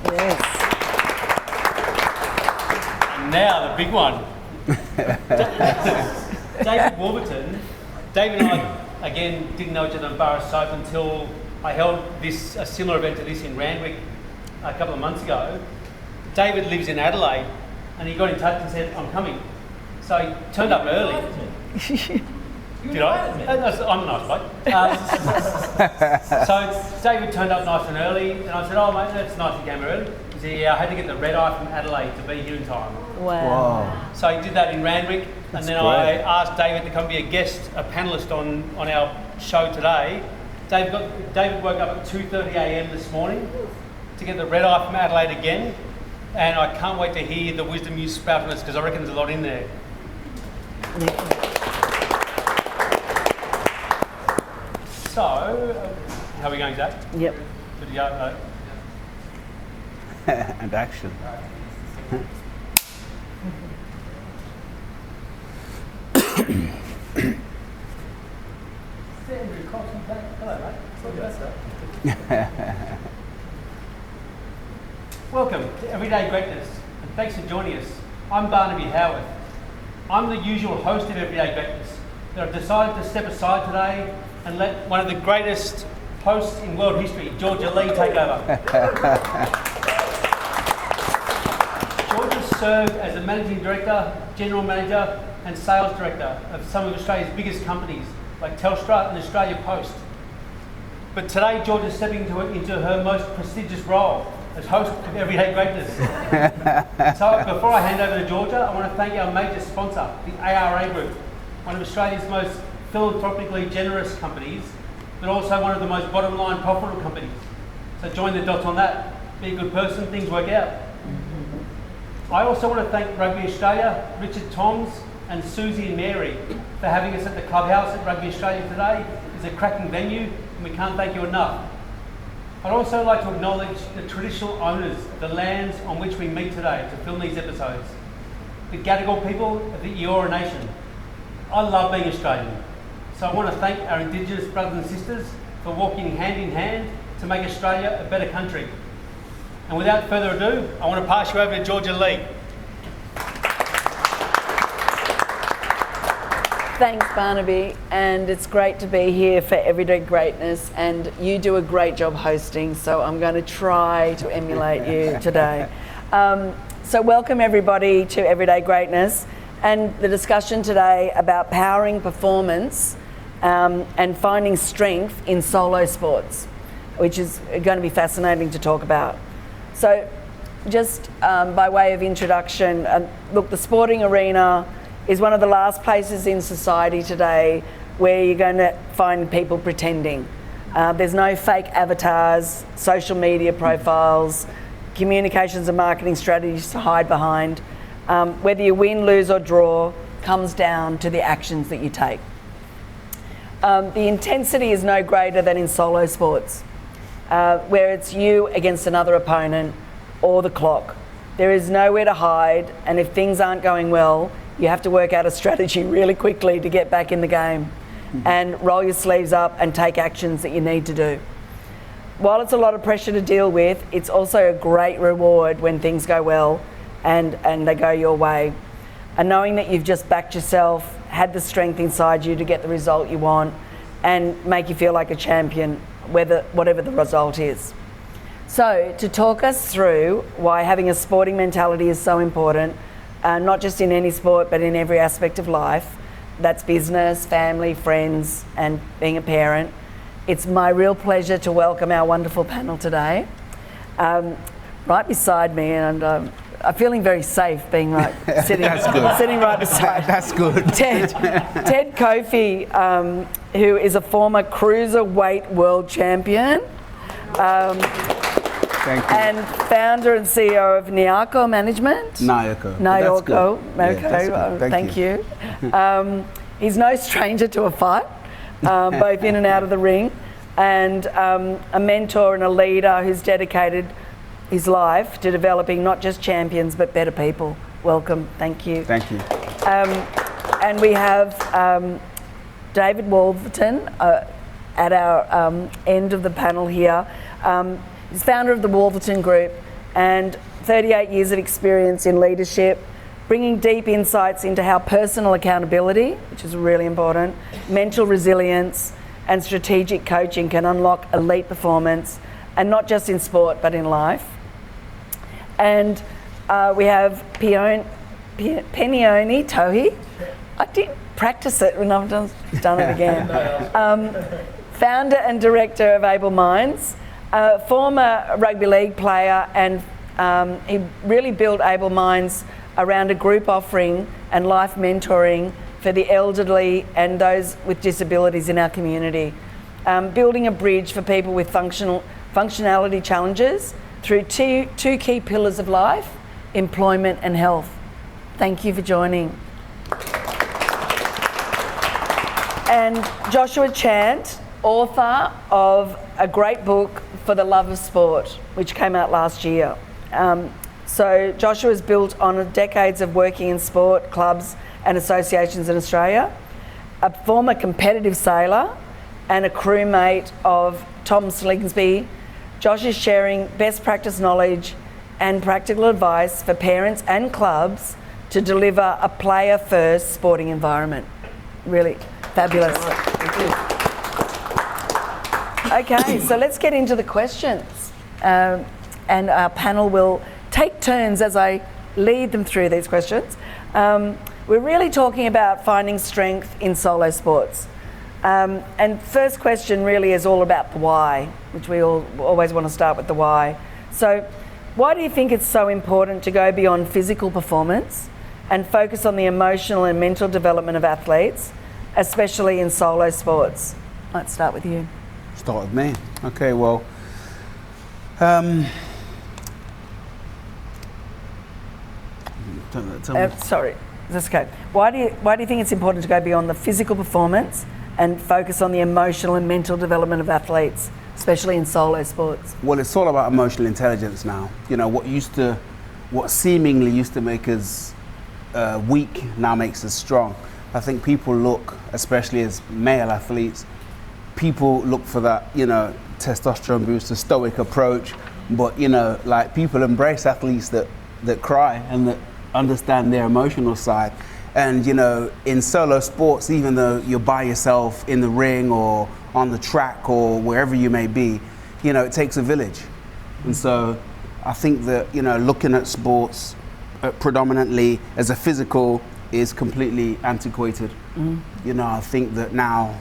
Yes. And now the big one. David Warburton. David and I, again, didn't know each other in Bar Soap until I held a similar event to this in Randwick a couple of months ago. David lives in Adelaide and he got in touch and said, I'm coming. So he turned up early. Did I? I'm a nice bloke. So David turned up nice and early and I said, oh mate, that's nice you came early. He said, yeah, I had to get the red eye from Adelaide to be here in time. Wow. So he did that in Randwick, and then I asked David to come be a panellist on our show today. David woke up at 2:30 a.m. this morning to get the red eye from Adelaide again, and I can't wait to hear the wisdom you spout from us because I reckon there's a lot in there. So, how are we going, Zach? Yep. Good to go. And action. Hello, mate. Welcome to Everyday Greatness, and thanks for joining us. I'm Barnaby Howarth. I'm the usual host of Everyday Greatness, but I've decided to step aside today and let one of the greatest hosts in world history, Georgia Lee, take over. Georgia served as the Managing Director, General Manager and Sales Director of some of Australia's biggest companies like Telstra and Australia Post. But today, Georgia's stepping into her most prestigious role as host of Everyday Greatness. So before I hand over to Georgia, I want to thank our major sponsor, the ARA Group, one of Australia's most philanthropically generous companies, but also one of the most bottom line profitable companies. So join the dots on that. Be a good person, things work out. I also want to thank Rugby Australia, Richard Toms and Susie and Mary for having us at the clubhouse at Rugby Australia today. It's a cracking venue and we can't thank you enough. I'd also like to acknowledge the traditional owners of the lands on which we meet today to film these episodes. The Gadigal people of the Eora Nation. I love being Australian, so I want to thank our Indigenous brothers and sisters for walking hand in hand to make Australia a better country. And without further ado, I want to pass you over to Georgia Lee. Thanks, Barnaby, and it's great to be here for Everyday Greatness, and you do a great job hosting, so I'm going to try to emulate you today. So welcome everybody to Everyday Greatness, and the discussion today about powering performance and finding strength in solo sports, which is going to be fascinating to talk about. So just by way of introduction, look, the sporting arena is one of the last places in society today where you're going to find people pretending. There's no fake avatars, social media profiles, communications and marketing strategies to hide behind. Whether you win, lose or draw comes down to the actions that you take. The intensity is no greater than in solo sports, where it's you against another opponent or the clock. There is nowhere to hide, and if things aren't going well, you have to work out a strategy really quickly to get back in the game and roll your sleeves up and take actions that you need to do. While it's a lot of pressure to deal with, it's also a great reward when things go well and they go your way. And knowing that you've just backed yourself, had the strength inside you to get the result you want and make you feel like a champion, whatever the result is. So to talk us through why having a sporting mentality is so important, not just in any sport, but in every aspect of life. That's business, family, friends, and being a parent. It's my real pleasure to welcome our wonderful panel today. Right beside me, and I'm feeling very safe being sitting right beside. That's good. Ted Kofi, who is a former cruiserweight world champion. Thank you. And founder and CEO of Nyako Management. Nyako. Thank you. He's no stranger to a fight, both in and out of the ring, and a mentor and a leader who's dedicated his life to developing not just champions but better people. Welcome. Thank you. Thank you. And we have David Warburton at our end of the panel here. He's founder of the Warburton Group, and 38 years of experience in leadership, bringing deep insights into how personal accountability, which is really important, mental resilience, and strategic coaching can unlock elite performance, and not just in sport, but in life. And we have Penioni Tohi. I did practice it when I've done it again. Founder and director of Able Minds, former rugby league player, and he really built Able Minds around a group offering and life mentoring for the elderly and those with disabilities in our community, building a bridge for people with functionality challenges through two key pillars of life, employment and health. Thank you for joining. And Joshua Chant, author of a great book, For the Love of Sport, which came out last year. So Joshua's built on decades of working in sport, clubs and associations in Australia, a former competitive sailor and a crewmate of Tom Slingsby. Josh is sharing best practice knowledge and practical advice for parents and clubs to deliver a player-first sporting environment. Really fabulous. Okay, so let's get into the questions. And our panel will take turns as I lead them through these questions. We're really talking about finding strength in solo sports. And first question really is all about the why, which we always want to start with the why. So why do you think it's so important to go beyond physical performance and focus on the emotional and mental development of athletes, especially in solo sports? Let's start with you. Start with me. Okay, well, sorry, that's okay. Why do you think it's important to go beyond the physical performance and focus on the emotional and mental development of athletes, especially in solo sports? Well, it's all about emotional intelligence now. You know, what seemingly used to make us weak now makes us strong. I think people look, especially as male athletes, people look for that, you know, testosterone boost, a stoic approach, but, you know, like people embrace athletes that cry and that understand their emotional side. And, you know, in solo sports, even though you're by yourself in the ring or on the track or wherever you may be, you know, it takes a village. And so I think that, you know, looking at sports predominantly as a physical is completely antiquated. You know, I think that now,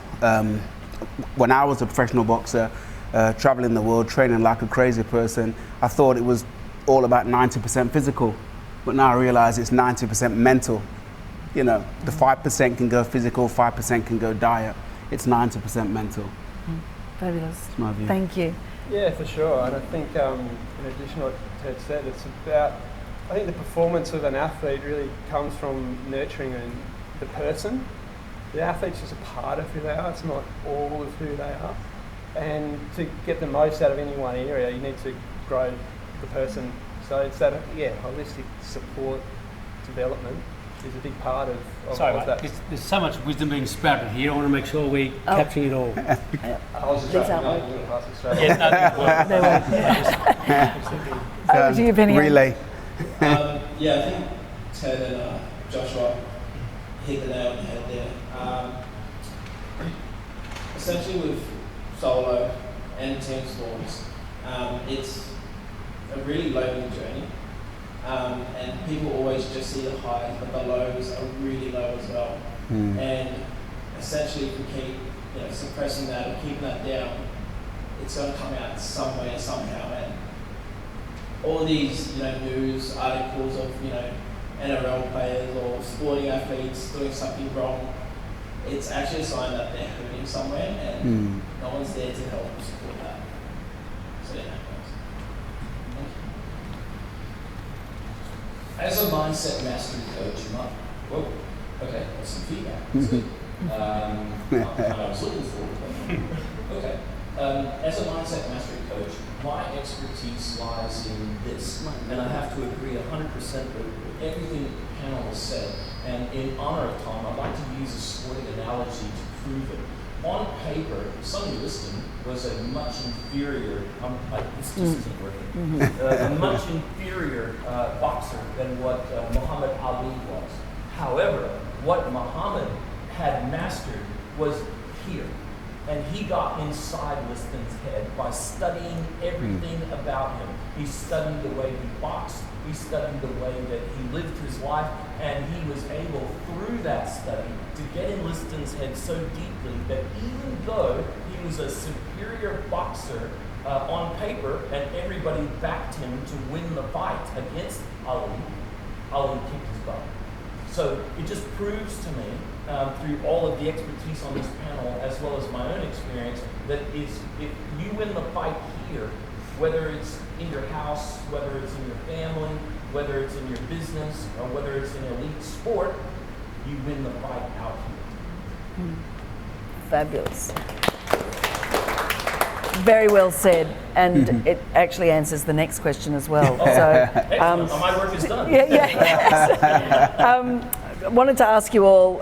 when I was a professional boxer, traveling the world, training like a crazy person, I thought it was all about 90% physical. But now I realize it's 90% mental. You know, the 5% can go physical, 5% can go diet. It's 90% mental. Fabulous. That's my view. Thank you. Yeah, for sure. And I think in addition to what Ted said, it's about, I think the performance of an athlete really comes from nurturing the person. The athlete's just a part of who they are, it's not all of who they are. And to get the most out of any one area, you need to grow the person. So it's that, holistic support development is a big part of Sorry, that. mate, there's so much wisdom being sprouted here. I want to make sure we capturing it all. I was just These trying aren't to pass it straight. Over to you, Penny. Relay. I think Ted and Joshua hit the nail on the head there. Essentially with solo and team sports, it's a really lonely journey. And people always just see the highs, but the lows are really low as well. And essentially, if we keep suppressing that or keeping that down, it's going to come out somewhere, somehow. And all these news articles of NRL players or sporting athletes doing something wrong, it's actually a sign that they're hurting somewhere, and no one's there to help support that. So As a mindset mastery coach, that's some feedback. That's good. I was looking for. Okay. As a mindset mastery coach, my expertise lies in this, and I have to agree 100% with everything the panel has said. And in honor of Tom, I'd like to use a sporting analogy to prove it. on paper, Sonny Liston was a much inferior, this just isn't working, a much inferior boxer than what Muhammad Ali was. However, what Muhammad had mastered was here. And he got inside Liston's head by studying everything about him. He studied the way he boxed, he studied the way that he lived his life, and he was able, through that study, to get in Liston's head so deeply that even though he was a superior boxer on paper, and everybody backed him to win the fight against Ali, Ali kicked his butt. So it just proves to me, through all of the expertise on this panel, as well as my own experience, that if you win the fight here, whether it's in your house, whether it's in your family, whether it's in your business, or whether it's in elite sport, you win the fight out here. Fabulous. Very well said, and it actually answers the next question as well. Excellent. My work is done. I wanted to ask you all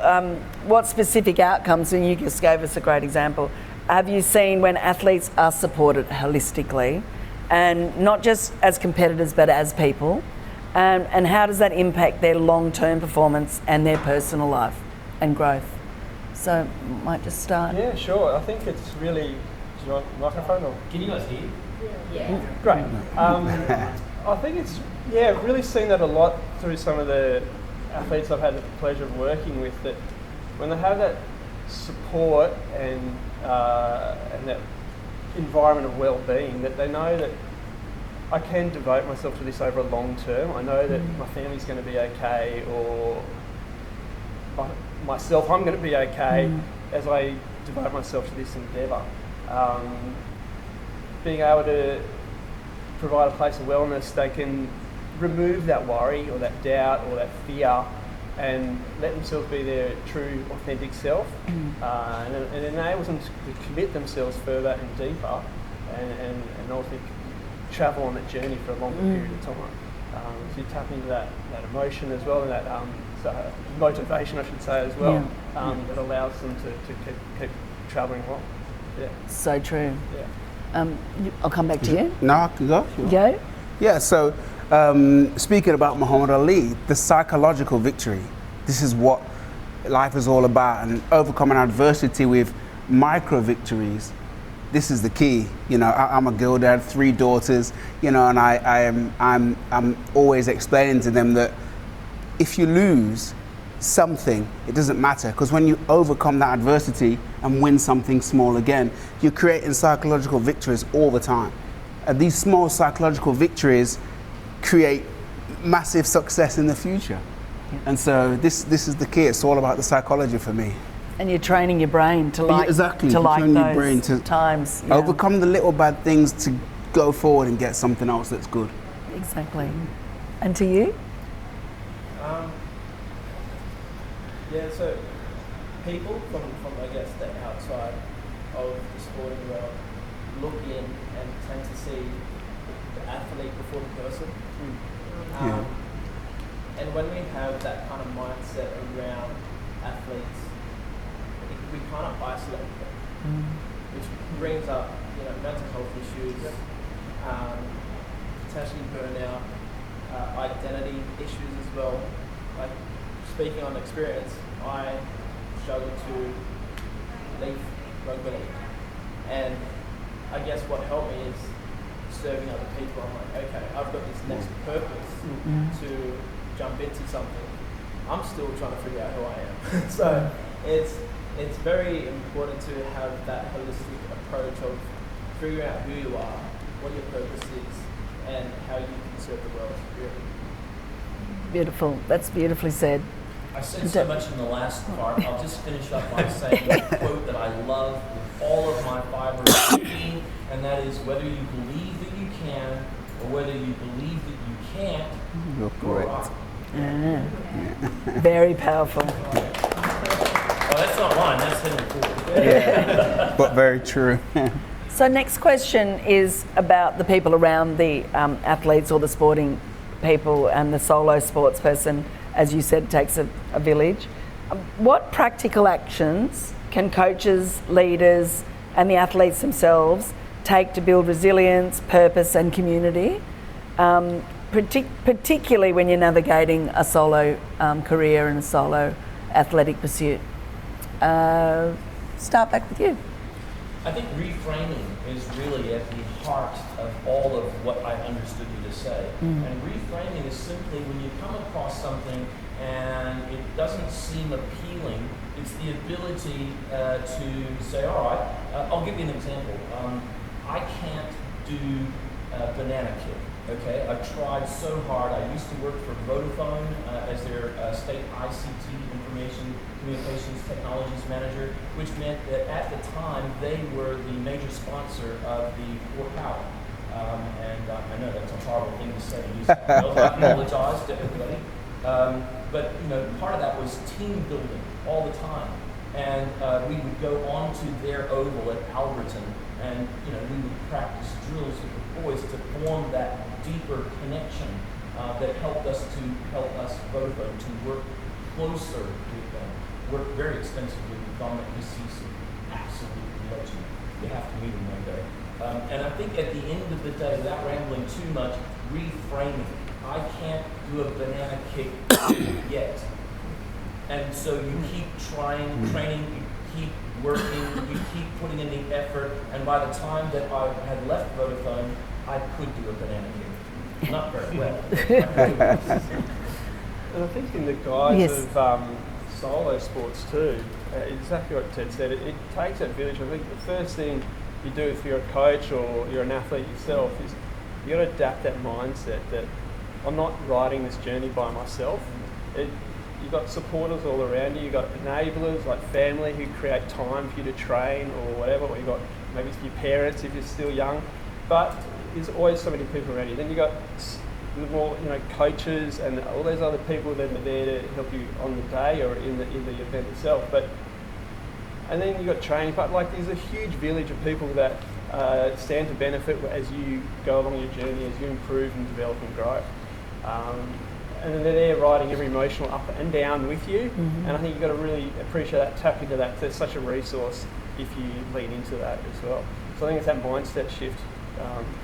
what specific outcomes, and you just gave us a great example, have you seen when athletes are supported holistically, and not just as competitors but as people, and how does that impact their long-term performance and their personal life and growth? So, might just start. Yeah, sure. I think it's really. Do you want a microphone or? Can you guys hear? Yeah. Great. I think it's really seen that a lot through some of the athletes I've had the pleasure of working with. That when they have that support and that environment of well-being, that they know that I can devote myself to this over a long term. I know that my family's going to be okay, or myself, I'm going to be okay as I devote myself to this endeavour. Being able to provide a place of wellness, they can remove that worry or that doubt or that fear and let themselves be their true, authentic self, and it enables them to commit themselves further and deeper and ultimately travel on that journey for a longer period of time. So you tap into that emotion as well, and that motivation, I should say, as well, that allows them to keep travelling along. Yeah. So true. Yeah. I'll come back to you. No, I can go. Sure. Go. Yeah, so speaking about Muhammad Ali, the psychological victory, this is what life is all about, and overcoming adversity with micro victories. This is the key. You know, I'm a girl dad, 3 daughters, you know, and I'm always explaining to them that if you lose something, it doesn't matter, because when you overcome that adversity and win something small again, you're creating psychological victories all the time. And these small psychological victories create massive success in the future. And so this is the key. It's all about the psychology for me. And you're training your brain to like your brain to times. Overcome the little bad things to go forward and get something else that's good. Exactly. And to you? So people from I guess the outside of the sporting world look in and tend to see the athlete before the person. And when we have that kind of mindset around athletes, we kind of isolate them, which brings up mental health issues, potentially burnout, identity issues as well. Like, speaking on experience, I struggled to leave rugby league, and I guess what helped me is serving other people. I'm like, okay, I've got this next purpose to jump into something. I'm still trying to figure out who I am. So it's very important to have that holistic approach of figuring out who you are, what your purpose is, and how you can serve the world. Really. Beautiful. That's beautifully said. I said so much in the last part. I'll just finish up by saying a quote that I love with all of my fiber of being, and that is, whether you believe that you can or whether you believe that you can't, You're correct. Very powerful. Oh, that's not mine, that's Henry Ford. Yeah, but very true. So next question is about the people around the athletes or the sporting people, and the solo sports person, as you said, takes a village. What practical actions can coaches, leaders, and the athletes themselves take to build resilience, purpose, and community, particularly when you're navigating a solo career and a solo athletic pursuit? Start back with you. I think reframing is really at the heart of all of what I understood you to say. And reframing is simply when you come across something and it doesn't seem appealing, it's the ability to say, all right, I'll give you an example. I can't do banana kick. Okay, I've tried so hard. I used to work for Vodafone as their state ICT information communications technologies manager, which meant that at the time they were the major sponsor of the Core Power. And I know that's a horrible thing to say. I apologize to everybody. But part of that was team building all the time. And we would go on to their oval at Alberton, and we would practice drills with the boys to form that deeper connection that helped us Vodafone to work closer with them. Work very extensively with Dominic Massisi, absolute legend. You have to meet him one day. And I think at the end of the day, without rambling too much, reframing. I can't do a banana kick yet. And so you keep trying, training, you keep working, you keep putting in the effort, and by the time that I had left Vodafone, I could do a banana kick. Not very well. And I think in the guise of solo sports too, exactly what Ted said, it takes that village. I think the first thing you do if you're a coach or you're an athlete yourself is you got to adapt that mindset that I'm not riding this journey by myself. You've got supporters all around you, you've got enablers like family who create time for you to train or whatever, or you've got maybe your parents if you're still young, but there's always so many people around you. Then you've got more, coaches and all those other people that are there to help you on the day or in the event itself. And then you've got training, but there's a huge village of people that stand to benefit as you go along your journey, as you improve and develop and grow. And then they're there riding every emotional up and down with you. And I think you've got to really appreciate that, tap into that. There's such a resource if you lean into that as well. So I think it's that mindset shift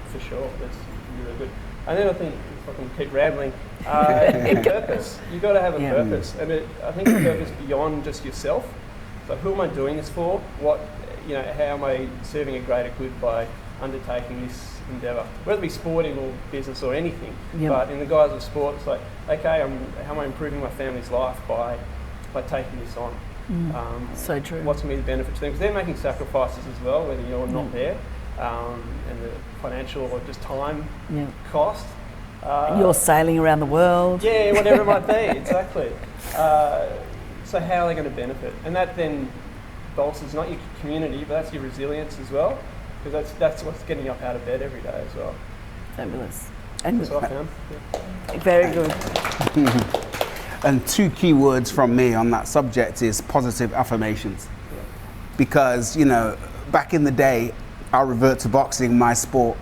for sure. That's really good. And then I think, if I can keep rambling, purpose. You've got to have a purpose. And I think a purpose beyond just yourself. So who am I doing this for? What, how am I serving a greater good by undertaking this endeavour? Whether it be sporting or business or anything. But in the guise of sport, it's like, okay, how am I improving my family's life by taking this on? So true. What's going to be the benefit to them? Because they're making sacrifices as well, whether you're not there. And the financial or just time cost. You're sailing around the world. Yeah, whatever it might be, exactly. So how are they going to benefit? And that then bolsters not your community, but that's your resilience as well, because that's what's getting you up out of bed every day as well. Fabulous. And that's what I found. Very good. And two key words from me on that subject is positive affirmations. Because, back in the day, I'll revert to boxing, my sport,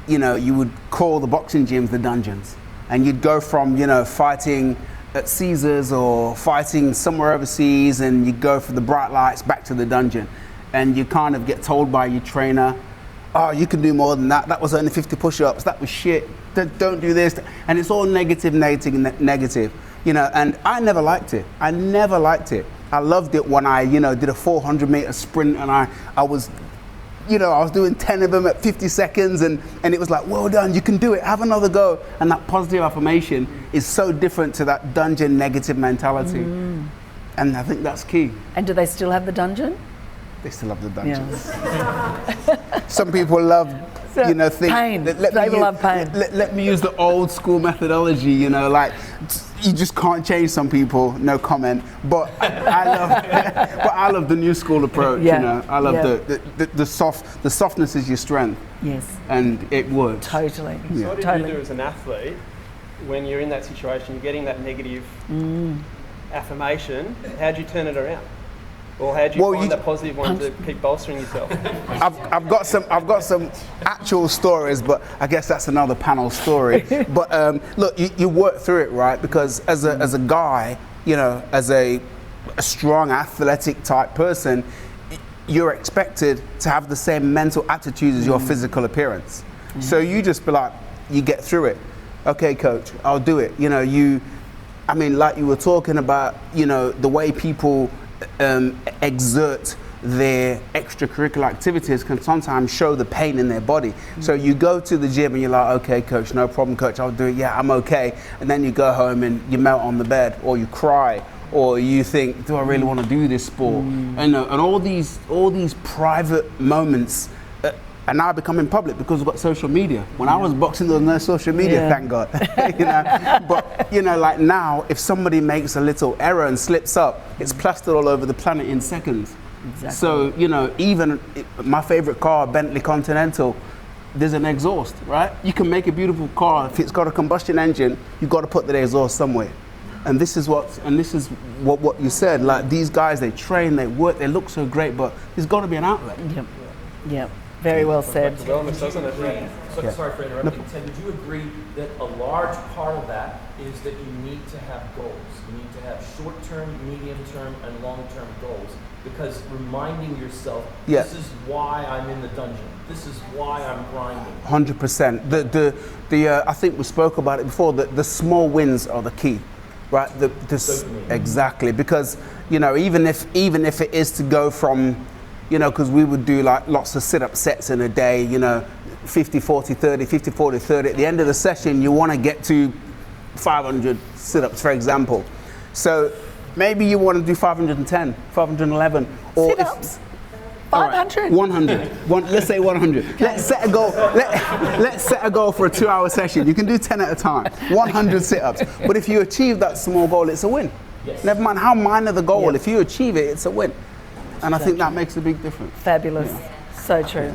you would call the boxing gyms the dungeons. And you'd go from, fighting at Caesars or fighting somewhere overseas, and you go for the bright lights back to the dungeon. And you kind of get told by your trainer, oh, you can do more than that. That was only 50 push-ups. That was shit. Don't do this. And it's all negative. And I never liked it. I loved it when I, did a 400-meter sprint, and I was doing 10 of them at 50 seconds, and it was like, well done, you can do it, have another go. And that positive affirmation is so different to that dungeon negative mentality. And I think that's key. And do they still have the dungeon? They still have the dungeons. Some people love, pain. They love pain. Let me use the old school methodology, you just can't change some people, no comment. But I love the new school approach. I love the softness is your strength. Yes. And it works. Totally. So what do you do as an athlete when you're in that situation, you're getting that negative affirmation? How do you turn it around? Or how do you find that positive one to keep bolstering yourself? I've got some actual stories, but I guess that's another panel story. But look, you work through it, right? Because as a guy, as a a strong athletic type person, you're expected to have the same mental attitude as your physical appearance. So you just be like, you get through it. Okay, coach, I'll do it. You know, I mean, like you were talking about, you know, the way people exert their extracurricular activities can sometimes show the pain in their body. So you go to the gym and you're like, okay, coach, no problem, coach, I'll do it. Yeah, I'm okay. And then you go home and you melt on the bed, or you cry, or you think, do I really want to do this sport? And all these private moments are now becoming public because we've got social media. When I was boxing, there was no social media, thank God. You know? But you know, like now, if somebody makes a little error and slips up, it's plastered all over the planet in seconds. Exactly. So, you know, even my favorite car, Bentley Continental, there's an exhaust, right? You can make a beautiful car. If it's got a combustion engine, you've got to put the exhaust somewhere. And this is what you said. Like, these guys, they train, they work, they look so great, but there's got to be an outlet. Yep. Yep. Very well said. Sorry for interrupting. Ted, would you agree that a large part of that is that you need to have goals? You need to have short-term, medium-term, and long-term goals, because reminding yourself, this is why I'm in the dungeon. This is why I'm grinding. 100%. I think we spoke about it before. The small wins are the key, right? Exactly, because you know, even if it is to go from, you know, because we would do like lots of sit-up sets in a day, you know, 50, 40, 30, 50, 40, 30. At the end of the session, you want to get to 500 sit-ups, for example. So maybe you want to do 510, 511. Or sit-ups? 500? Right, 100. Let's say 100. Let's set a goal. Let's set a goal for a 2-hour session. You can do 10 at a time, 100 sit-ups. But if you achieve that small goal, it's a win. Yes. Never mind how minor the goal. Yep. If you achieve it, it's a win. And I think that makes a big difference. Fabulous. Yeah. So true.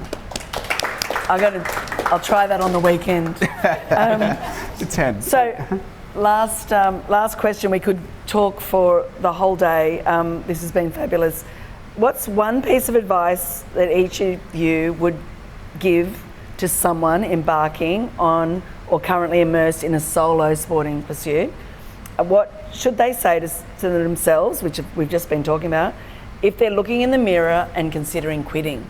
I'll try that on the weekend. 10. So, last question. We could talk for the whole day. This has been fabulous. What's one piece of advice that each of you would give to someone embarking on or currently immersed in a solo sporting pursuit? What should they say to themselves, which we've just been talking about, if they're looking in the mirror and considering quitting?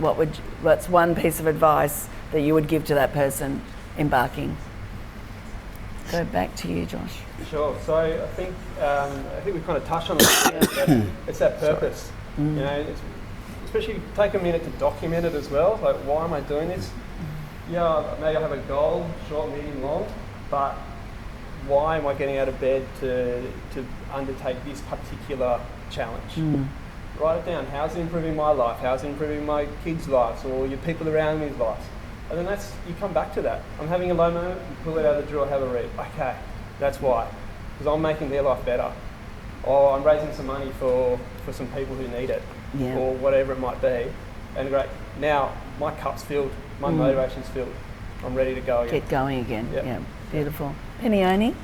What's one piece of advice that you would give to that person embarking? Go back to you, Josh. Sure. So I think we kind of touched on it. It's that purpose. You know, especially take a minute to document it as well. Like, why am I doing this? Yeah, maybe I have a goal, short, medium, long, but why am I getting out of bed to undertake this particular challenge? Write it down. How's it improving my life? How's it improving my kids' lives or your people around me's lives? And then you come back to that. I'm having a low moment, you pull it out of the drawer, have a read. Okay, that's why. Because I'm making their life better. Or I'm raising some money for some people who need it. Yeah. Or whatever it might be. And great, now my cup's filled, my motivation's filled. I'm ready to go again. Get going again. Yep. Yeah, beautiful. Penioni?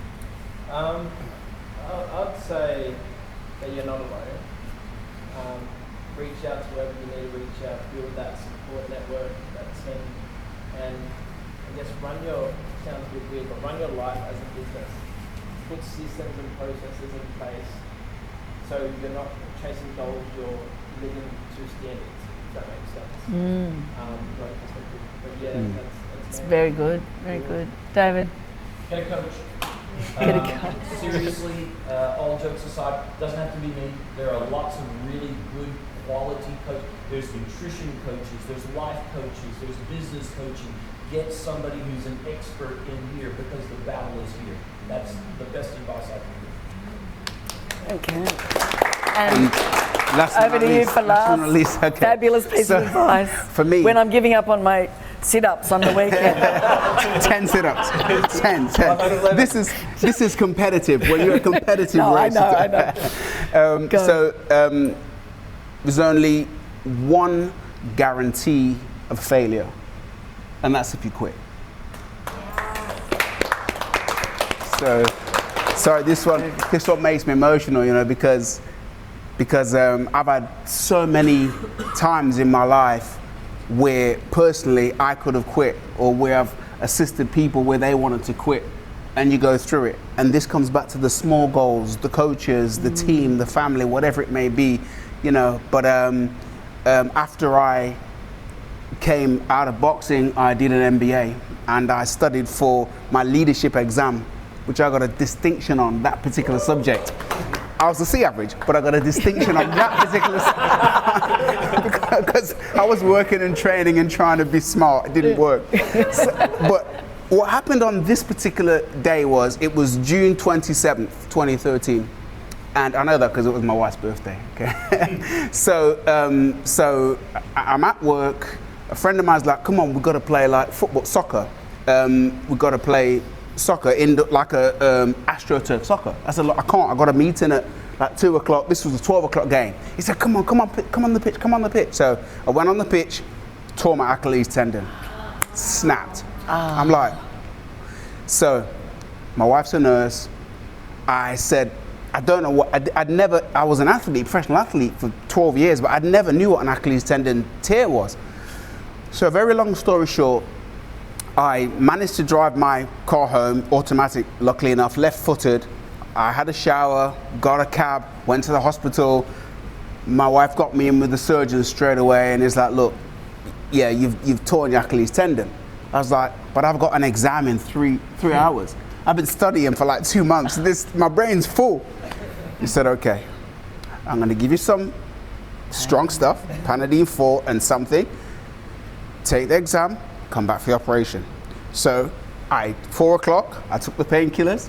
I'd say that you're not alone. Reach out to whoever you need to reach out, build that support network, that team, and I guess run your life as a business. Put systems and processes in place so you're not chasing goals, you're living to standards, if that makes sense. But yeah, that's very good, very good. David? Get a coach. Seriously, all jokes aside, doesn't have to be me. There are lots of really good quality coaches. There's nutrition coaches, there's life coaches, there's business coaching. Get somebody who's an expert in here because the battle is here. That's the best advice I can give. Okay. And over to you for last. Okay. Fabulous piece of advice. For me, when I'm giving up on my sit-ups on the weekend. 10 sit-ups. 10. This is competitive. When you're a competitive racer. I know. So there's only one guarantee of failure, and that's if you quit. So, sorry, this one makes me emotional, you know, because I've had so many times in my life where personally I could have quit, or where I've assisted people where they wanted to quit, and you go through it. And this comes back to the small goals, the coaches, the team, the family, whatever it may be, you know. But after I came out of boxing, I did an MBA, and I studied for my leadership exam, which I got a distinction on that particular subject. I was a C average, but I got a distinction on that particular subject because I was working and training and trying to be smart. It didn't work. But what happened on this particular day was, it was June 27th, 2013. And I know that because it was my wife's birthday. Okay. So I'm at work. A friend of mine's like, come on, we've got to play like soccer. We've got to play soccer in like a AstroTurf soccer. I said, look, I can't. I got a meeting at like 2 o'clock. This was a 12 o'clock game. He said, come on the pitch. So I went on the pitch, tore my Achilles tendon, snapped. I'm like, so my wife's a nurse. I said, I don't know what, I was an athlete, professional athlete for 12 years, but I never knew what an Achilles tendon tear was. So very long story short, I managed to drive my car home, automatic, luckily enough, left-footed. I had a shower, got a cab, went to the hospital. My wife got me in with the surgeon straight away, and he's like, look, yeah, you've torn your Achilles tendon. I was like, but I've got an exam in three hours. I've been studying for like 2 months. My brain's full. He said, okay, I'm gonna give you some strong stuff, Panadine 4 and something. Take the exam, come back for the operation. So 4 o'clock, I took the painkillers.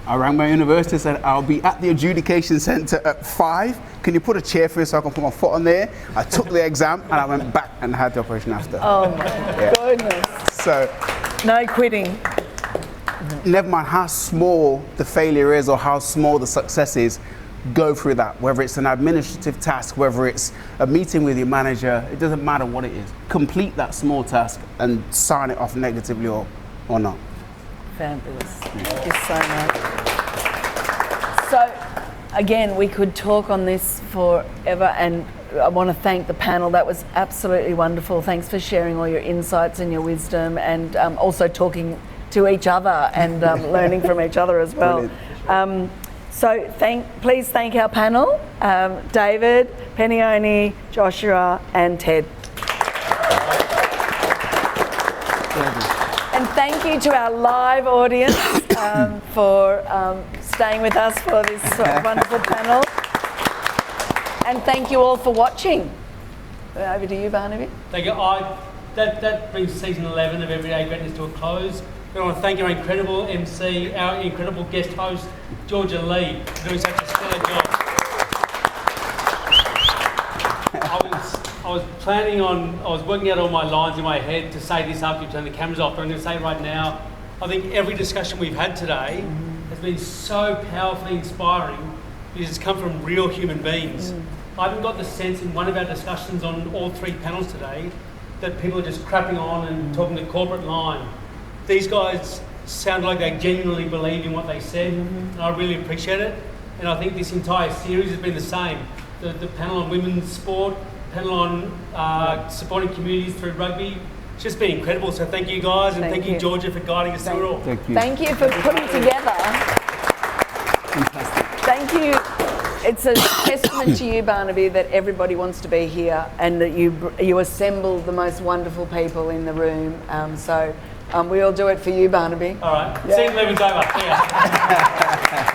I rang my university and said, I'll be at the adjudication center at 5. Can you put a chair for me so I can put my foot on there? I took the exam and I went back and had the operation after. Oh my goodness. So, no quitting. Never mind how small the failure is or how small the success is, go through that. Whether it's an administrative task, whether it's a meeting with your manager, it doesn't matter what it is. Complete that small task and sign it off negatively or not. Fabulous. Thank you so much. So, again, we could talk on this forever, and I want to thank the panel. That was absolutely wonderful. Thanks for sharing all your insights and your wisdom, and also talking to each other and learning from each other as well. So please thank our panel, David, Penione, Joshua and Ted. And thank you to our live audience for staying with us for this wonderful panel. And thank you all for watching. Over to you, Barnaby. Thank you. That brings season 11 of Everyday Greatness to a close. I want to thank our incredible MC, our incredible guest host, Georgia Lee, for doing such a stellar job. I was working out all my lines in my head to say this after you turn the cameras off, but I'm going to say it right now. I think every discussion we've had today has been so powerfully inspiring because it's come from real human beings. I haven't got the sense in one of our discussions on all 3 panels today that people are just crapping on and talking the corporate line. These guys sound like they genuinely believe in what they said, and I really appreciate it. And I think this entire series has been the same. The panel on women's sport, panel on supporting communities through rugby, it's just been incredible. So thank you guys, and thank you, Georgia, for guiding us through it all. Thank you. Thank you for putting together. Thank you. It's a testament to you, Barnaby, that everybody wants to be here and that you assemble the most wonderful people in the room. We'll do it for you, Barnaby. All right. Yeah. Season 11's over. Yeah.